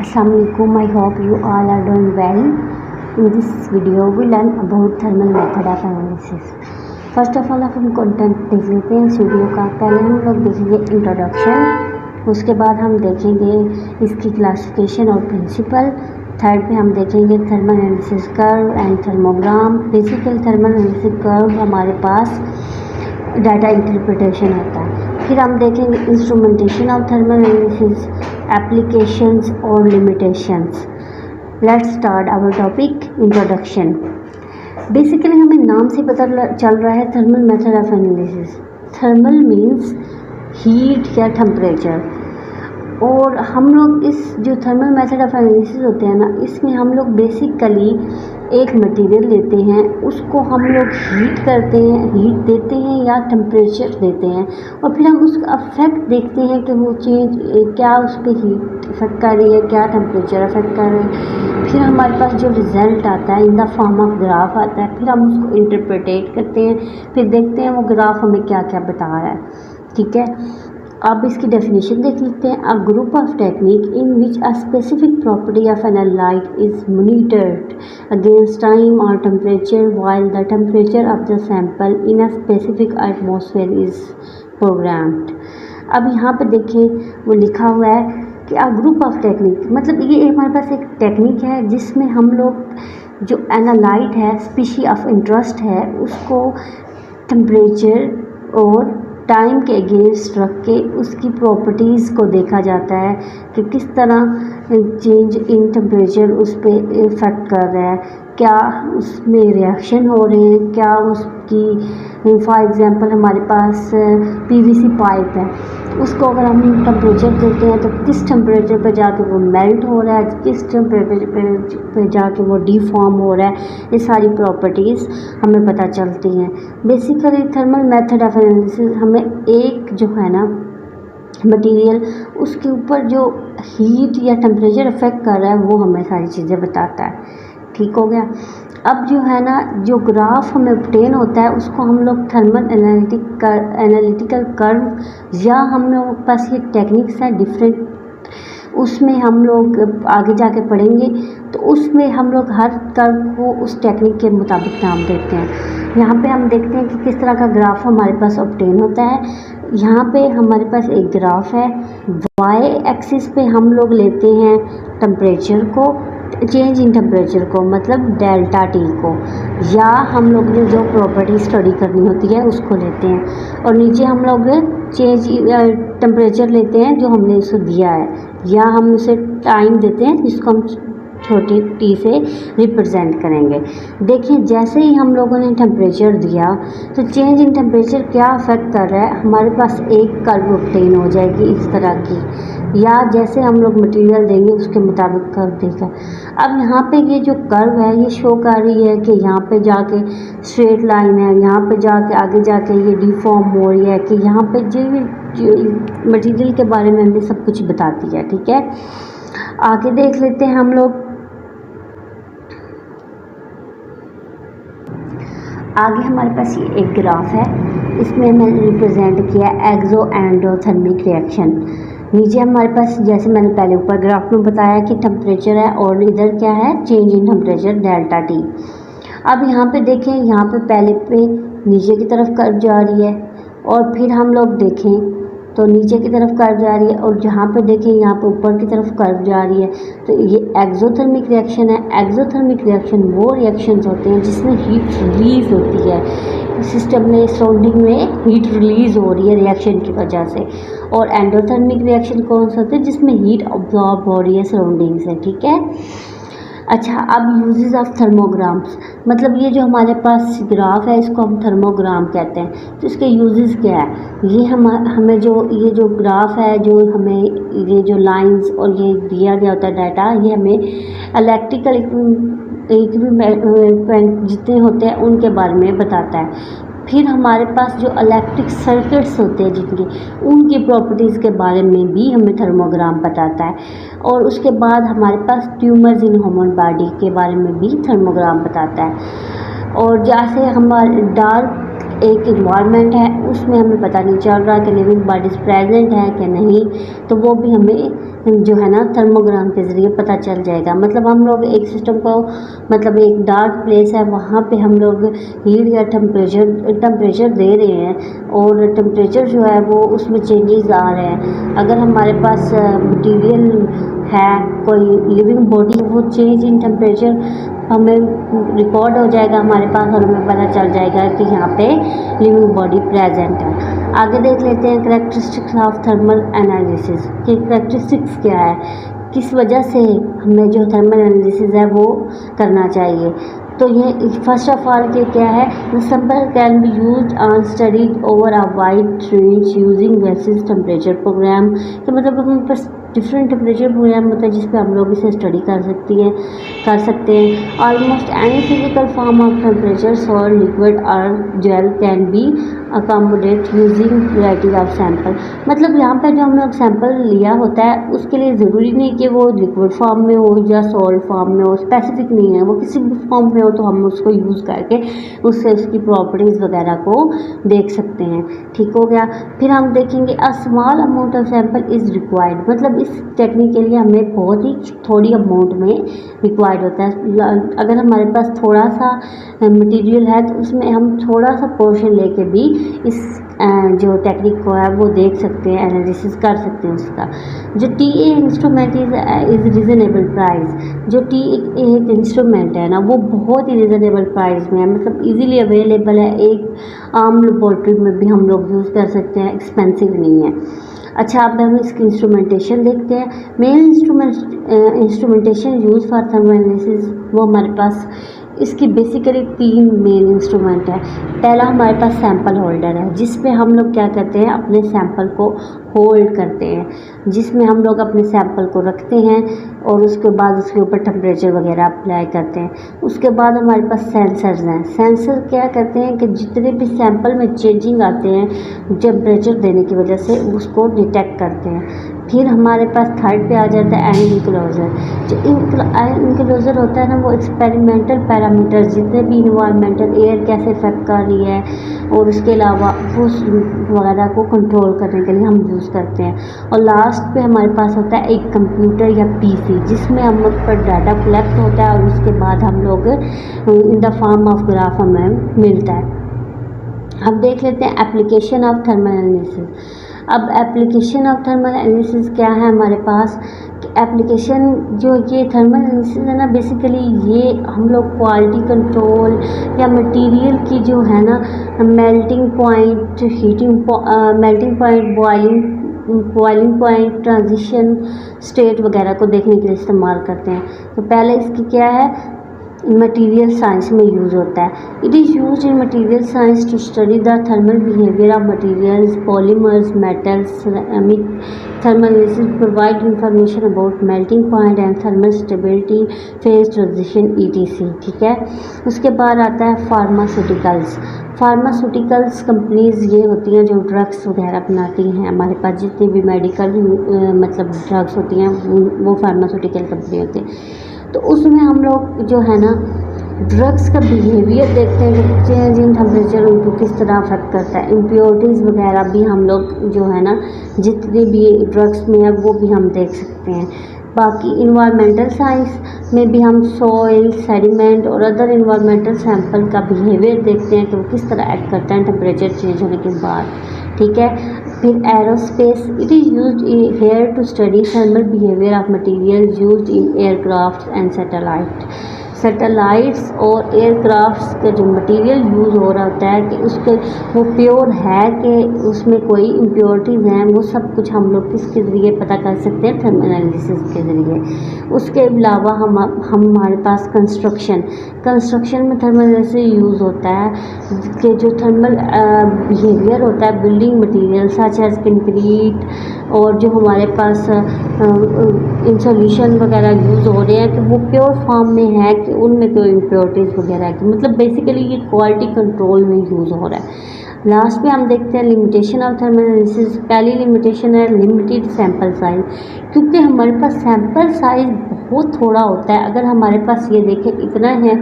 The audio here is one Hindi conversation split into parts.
Assalamualaikum. I hope you all are doing well. In this video we learn about thermal method of analysis. First of all हम कंटेंट देख लेते हैं इस वीडियो का। पहले हम लोग देखेंगे इंट्रोडक्शन, उसके बाद हम देखेंगे इसकी क्लासिफिकेशन और प्रिंसिपल। थर्ड पे हम देखेंगे thermal analysis curve and thermogram. Basically thermal analysis curve हमारे पास डाटा इंटरप्रिटेशन होता है। फिर हम देखेंगे instrumentation of thermal analysis, applications और limitations. Let's start our topic introduction. Basically हमें नाम से पता चल रहा है thermal method of analysis. Thermal means heat या टेम्परेचर, और हम लोग इस जो थर्मल मेथड ऑफ एनालिसिस होते हैं ना, इसमें हम लोग बेसिकली एक मटेरियल लेते हैं, उसको हम लोग हीट करते हैं, हीट देते हैं या टेम्परेचर देते हैं, और फिर हम उसका अफेक्ट देखते हैं कि वो चेंज क्या उस पर हीट इफेक्ट कर रही है, क्या टेम्परेचर अफेक्ट कर रही है। फिर हमारे पास जो रिज़ल्ट आता है in the form of graph आता है, फिर हम उसको इंटरप्रेटेट करते हैं, फिर देखते हैं वो ग्राफ हमें क्या क्या बता रहा है। ठीक है, अब इसकी डेफिनेशन देख लेते हैं। A group of technique in which a specific property of an light is monitored against time और temperature while the temperature of the sample in a specific atmosphere is programmed. अब यहाँ पे देखें वो लिखा हुआ है कि अ ग्रुप ऑफ टेक्निक, मतलब ये हमारे पास एक टेक्निक है जिसमें हम लोग जो एनालाइट है, स्पीशी ऑफ इंटरेस्ट है, उसको टेम्परेचर और टाइम के अगेंस्ट रख के उसकी प्रॉपर्टीज़ को देखा जाता है कि किस तरह चेंज इन टेम्परेचर उस पर इफ़ेक्ट कर रहा है, क्या उसमें रिएक्शन हो रहे हैं, क्या उसकी फॉर एग्ज़ाम्पल हमारे पास पीवीसी पाइप है, उसको अगर हम टेम्परेचर देते हैं तो किस टेम्परेचर पे जाके वो मेल्ट हो रहा है, किस टेम्परेचर पे जाके वो डीफॉर्म हो रहा है, ये सारी प्रॉपर्टीज़ हमें पता चलती हैं। Basically thermal method of analysis हमें एक जो है ना मटेरियल, उसके ऊपर जो हीट या टेम्परेचर इफेक्ट कर रहा है वो हमें सारी चीज़ें बताता है। ठीक हो गया। अब जो है ना जो ग्राफ हमें ऑब्टेन होता है उसको हम लोग थर्मल एनालिटिकल कर्व, या हम लोग के पास ये टेक्निक्स हैं डिफरेंट, उसमें हम लोग आगे जाके पढ़ेंगे, तो उसमें हम लोग हर कर्व को उस टेक्निक के मुताबिक नाम देते हैं। यहाँ पे हम देखते हैं कि किस तरह का ग्राफ हमारे पास ऑब्टेन होता है। यहाँ पे हमारे पास एक ग्राफ है, वाई एक्सिस पे हम लोग लेते हैं टेम्परेचर को, चेंज इन टेम्परेचर को, मतलब डेल्टा टी को, या हम लोग ने जो प्रॉपर्टी स्टडी करनी होती है उसको लेते हैं, और नीचे हम लोग चेंज टेम्परेचर लेते हैं जो हमने उसको दिया है, या हम उसे टाइम देते हैं जिसको हम छोटी टी से रिप्रेजेंट करेंगे। देखिए जैसे ही हम लोगों ने टेम्परेचर दिया तो चेंज इन टेम्परेचर क्या अफेक्ट कर रहा है, हमारे पास एक कर्व ऑब्टेन हो जाएगी इस तरह की, या जैसे हम लोग मटेरियल देंगे उसके मुताबिक कर्व देगा। अब यहाँ पे ये जो कर्व है ये शो कर रही है कि यहाँ पे जाके स्ट्रेट लाइन है, यहाँ पे जाके आगे जाके ये डिफॉर्म हो रही है, कि यहाँ पे जो मटेरियल के बारे में हमें सब कुछ बताती है। ठीक है, आगे देख लेते हैं हम लोग। आगे हमारे पास ये एक ग्राफ है, इसमें मैंने रिप्रेजेंट किया एक्सो एंडोथर्मिक रिएक्शन। नीचे हमारे पास जैसे मैंने पहले ऊपर ग्राफ में बताया कि टेम्परेचर है, और इधर क्या है, change in temperature delta T. अब यहाँ पे देखें, यहाँ पे पहले पे नीचे की तरफ कर्व जा रही है, और फिर हम लोग देखें तो नीचे की तरफ कर्व जा रही है, और जहाँ पे देखें यहाँ पे ऊपर की तरफ कर्व जा रही है। तो ये एक्सोथर्मिक रिएक्शन है। एक्सोथर्मिक रिएक्शन वो रिएक्शंस होते हैं जिसमें हीट रिलीज होती है, सिस्टम में सराउंडिंग में हीट रिलीज हो रही है रिएक्शन की वजह से। और एंडोथर्मिक रिएक्शन कौन सा होता है, जिसमें हीट अब्जॉर्ब हो रही है सराउंडिंग से। ठीक है, अच्छा अब यूजेस ऑफ थर्मोग्राम्स, मतलब ये जो हमारे पास ग्राफ है इसको हम थर्मोग्राम कहते हैं। तो इसके यूजेस क्या है, ये हमें जो ये जो ग्राफ है, जो हमें ये जो लाइंस और ये दिया गया होता है डाटा, ये हमें इलेक्ट्रिकल इक्विपमेंट जितने होते हैं उनके बारे में बताता है। फिर हमारे पास जो इलेक्ट्रिक सर्किट्स होते हैं जितनी, उनकी प्रॉपर्टीज़ के बारे में भी हमें थर्मोग्राम बताता है। और उसके बाद हमारे पास ट्यूमर्स इन ह्यूमन बॉडी के बारे में भी थर्मोग्राम बताता है। और जैसे हमारे डार्क एक इन्वायरमेंट है उसमें हमें पता नहीं चल रहा कि लिविंग बॉडीज प्रेजेंट है कि नहीं, तो वो भी हमें जो है ना थर्मोग्राम के ज़रिए पता चल जाएगा। मतलब हम लोग एक सिस्टम को, मतलब एक डार्क प्लेस है वहाँ पे हम लोग हीट या टेम्परेचर दे रहे हैं और टेम्परेचर जो है वो उसमें चेंजेस आ रहे हैं। अगर हमारे पास मटेरियल है कोई लिविंग बॉडी, वो चेंज इन टेम्परेचर हमें रिकॉर्ड हो जाएगा हमारे पास और हमें पता चल जाएगा कि यहाँ पे लिविंग बॉडी प्रेजेंट है। आगे देख लेते हैं करेक्टरिस्टिक्स ऑफ थर्मल एनालिसिस कि करेक्टरिस्टिक्स क्या है, किस वजह से हमें जो थर्मल एनालिसिस है वो करना चाहिए। तो ये फर्स्ट ऑफ ऑल के क्या है, the sample can be used and studied over a wide range using various temperature program. कि मतलब हमारे पास डिफरेंट टेम्परेचर प्रोग्राम होता है जिस पे हम लोग इसे स्टडी कर सकते हैं। Almost any physical form of temperature solid liquid और gel can be accommodate using variety of sample. मतलब यहाँ पे जो हम लोग सैंपल लिया होता है उसके लिए ज़रूरी नहीं कि वो लिक्विड फॉर्म में हो या सॉलिड फॉर्म में हो, स्पेसिफिक नहीं है, वो किसी भी फॉर्म में हो तो हम उसको यूज़ करके उससे उसकी प्रॉपर्टीज़ वगैरह को देख सकते हैं। ठीक हो गया। फिर हम देखेंगे a small amount of sample is required. मतलब इस टेक्निक के लिए हमें बहुत ही थोड़ी अमाउंट में रिक्वायर्ड होता है। अगर हमारे पास थोड़ा सा मटेरियल है तो उसमें हम थोड़ा सा पोर्शन लेके भी इस जो टेक्निक को है वो देख सकते हैं, एनालिसिस कर सकते हैं उसका। जो TA instrument is reasonable price. जो TA एक इंस्ट्रूमेंट है ना वो बहुत ही रिजनेबल प्राइस में है, मतलब इजीली अवेलेबल है, एक आम लेबॉर्ट्री में भी हम लोग यूज़ कर सकते हैं, एक्सपेंसिव नहीं है। अच्छा, अब हम इसकी इंस्ट्रूमेंटेशन देखते हैं। Main instrumentation use for thermal analysis वो हमारे पास इसकी बेसिकली 3 मेन इंस्ट्रूमेंट है। पहला हमारे पास सैंपल होल्डर है जिसपे हम लोग क्या करते हैं, अपने सैंपल को होल्ड करते हैं, जिसमें हम लोग अपने सैंपल को रखते हैं और उसके बाद उसके ऊपर टेम्परेचर वगैरह अप्लाई करते हैं। उसके बाद हमारे पास सेंसर्स हैं। सेंसर क्या करते हैं कि जितने भी सैंपल में चेंजिंग आते हैं टेम्परेचर देने की वजह से उसको डिटेक्ट करते हैं। फिर हमारे पास थर्ड पे आ जाता है एनक्लोजर। जो एनक्लोजर होता है ना वो एक्सपेरिमेंटल पैरामीटर, जितने भी इन्वायरमेंटल एयर कैसे इफेक्ट कर रही है और उसके अलावा वो वगैरह को कंट्रोल करने के लिए हम यूज़ करते हैं। और लास्ट पे हमारे पास होता है एक कंप्यूटर या PC जिसमें हम लोग पर डाटा कलेक्ट होता है और उसके बाद हम लोग in the form of graph हमें मिलता है। अब देख लेते हैं एप्लीकेशन ऑफ थर्मल एनालिसिस। अब एप्लीकेशन ऑफ थर्मल एनालिसिस क्या है हमारे पास, एप्लीकेशन जो ये थर्मल एनालिसिस है ना बेसिकली ये हम लोग क्वालिटी कंट्रोल या मटेरियल की जो है ना melting point, melting point, boiling point, transition state वगैरह को देखने के लिए इस्तेमाल करते हैं। तो पहले इसकी क्या है, मटेरियल साइंस में यूज़ होता है। It is used in material science to study the thermal behaviour of materials, polymers, metals, ceramic. Thermal analysis provide information about melting point and thermal stability, phase transition ETC। ठीक है। उसके बाद आता है फार्मास्यूटिकल्स। फार्मास्यूटिकल्स कंपनीज़ ये होती हैं जो ड्रग्स वगैरह बनाती हैं। हमारे पास जितनी भी मेडिकल मतलब ड्रग्स होती हैं वो फार्मास्यूटिकल कंपनी होती है। तो उसमें हम लोग जो है ना ड्रग्स का बिहेवियर देखते हैं कि चेंज इन टेम्परेचर उनको किस तरह अफेक्ट करता है। इम्प्योरिटीज़ वगैरह भी हम लोग जो है ना जितने भी ड्रग्स में है वो भी हम देख सकते हैं। बाकी इन्वायरमेंटल साइंस में भी हम सॉइल, सेडिमेंट और अदर इन्वायरमेंटल सैंपल का बिहेवियर देखते हैं कि वो किस तरह एक्ट करता है टेम्परेचर चेंज होने के बाद। ठीक है। फिर aerospace, it is used here to study thermal behaviour of material used in aircraft and satellites और एयरक्राफ्ट्स का जो मटेरियल यूज़ हो रहा होता है कि उसके वो प्योर है कि उसमें कोई इम्प्योरिटीज़ हैं, वो सब कुछ हम लोग किसके ज़रिए पता कर सकते हैं, थर्मल एनालिसिस के ज़रिए। उसके अलावा हमारे पास कंस्ट्रक्शन में थर्मल एनालिसिस यूज़ होता है कि जो थर्मल बिहेवियर होता है building material such as concrete, और जो हमारे पास इंसोल्यूशन वगैरह यूज़ हो रहे हैं कि वो प्योर फॉर्म में है कि उनमें कोई इम्प्योरिटीज़ वगैरह है, मतलब बेसिकली ये क्वालिटी कंट्रोल में यूज़ हो रहा है। लास्ट में हम देखते हैं लिमिटेशन ऑफ थर्मल एनालिसिस। पहली लिमिटेशन है लिमिटेड सैंपल साइज, क्योंकि हमारे पास सैंपल साइज बहुत थोड़ा होता है। अगर हमारे पास ये देखें इतना है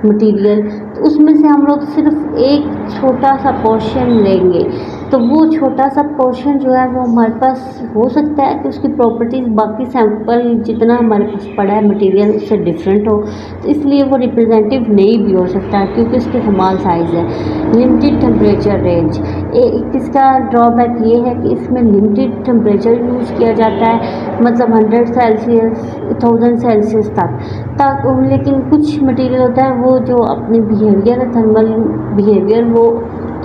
मटेरियल, तो उसमें से हम लोग सिर्फ एक छोटा सा पोर्शन लेंगे, तो वो छोटा सा पोर्शन जो है वो हमारे पास हो सकता है कि उसकी प्रॉपर्टीज़ बाकी सैंपल जितना हमारे पास पड़ा है मटेरियल उससे डिफरेंट हो, तो इसलिए वो रिप्रेजेंटेटिव नहीं भी हो सकता है क्योंकि उसके स्मॉल साइज़ है। लिमिटेड टेम्परेचर रेंज, इसका ड्रॉबैक ये है कि इसमें लिमिटेड टेम्परेचर यूज़ किया जाता है, मतलब 100 सेल्सियस 1000 सेल्सियस तक लेकिन कुछ मटेरियल होता है वो जो अपने बिहेवियर थर्मल बिहेवियर वो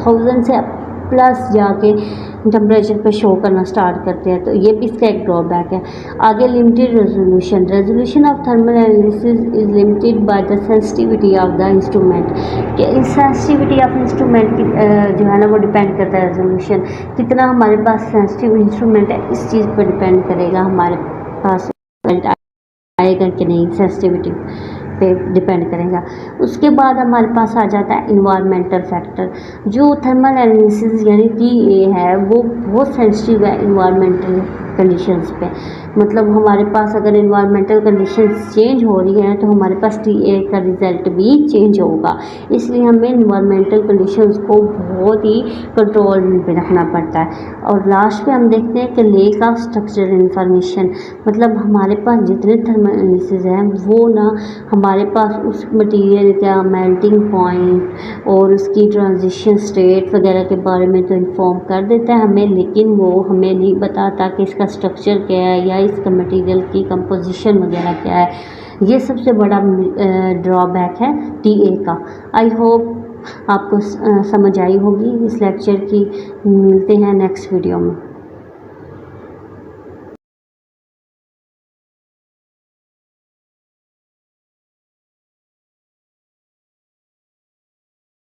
1000 से प्लस जाके टेम्परेचर पे शो करना स्टार्ट करते हैं, तो ये भी इसका एक ड्रॉबैक है। आगे limited resolution, resolution of thermal analysis is limited by the sensitivity of the instrument, कि इस सेंसिटिविटी ऑफ इंस्ट्रूमेंट की जो है ना वो डिपेंड करता है रेजोल्यूशन, कितना हमारे पास सेंसिटिव इंस्ट्रूमेंट है इस चीज़ पर डिपेंड करेगा हमारे पास आएगा कि नहीं, सेंसिटिविटी पे डिपेंड करेगा। उसके बाद हमारे पास आ जाता है इन्वायरमेंटल फैक्टर। जो थर्मल एनालिसिस यानी टीए है वो बहुत सेंसिटिव है इन्वायरमेंटल कंडीशंस पे, मतलब हमारे पास अगर इन्वायरमेंटल कंडीशंस चेंज हो रही हैं तो हमारे पास टीए का रिज़ल्ट भी चेंज होगा, इसलिए हमें इन्वायरमेंटल कंडीशंस को बहुत ही कंट्रोल में रखना पड़ता है। और लास्ट में हम देखते हैं कि लेक ऑफ स्ट्रक्चरल इंफॉर्मेशन, मतलब हमारे पास जितने थर्मल एनालिसिस हैं वो ना हमारे पास उस मटेरियल का मेल्टिंग पॉइंट और उसकी ट्रांजिशन स्टेट वगैरह के बारे में तो इन्फॉर्म कर देता है हमें, लेकिन वो हमें नहीं बताता कि इसका स्ट्रक्चर क्या है या इसका मटेरियल की कंपोजिशन वगैरह क्या है। ये सबसे बड़ा ड्रॉबैक है टीए का। आई होप आपको समझ आई होगी इस लेक्चर की। मिलते हैं नेक्स्ट वीडियो में।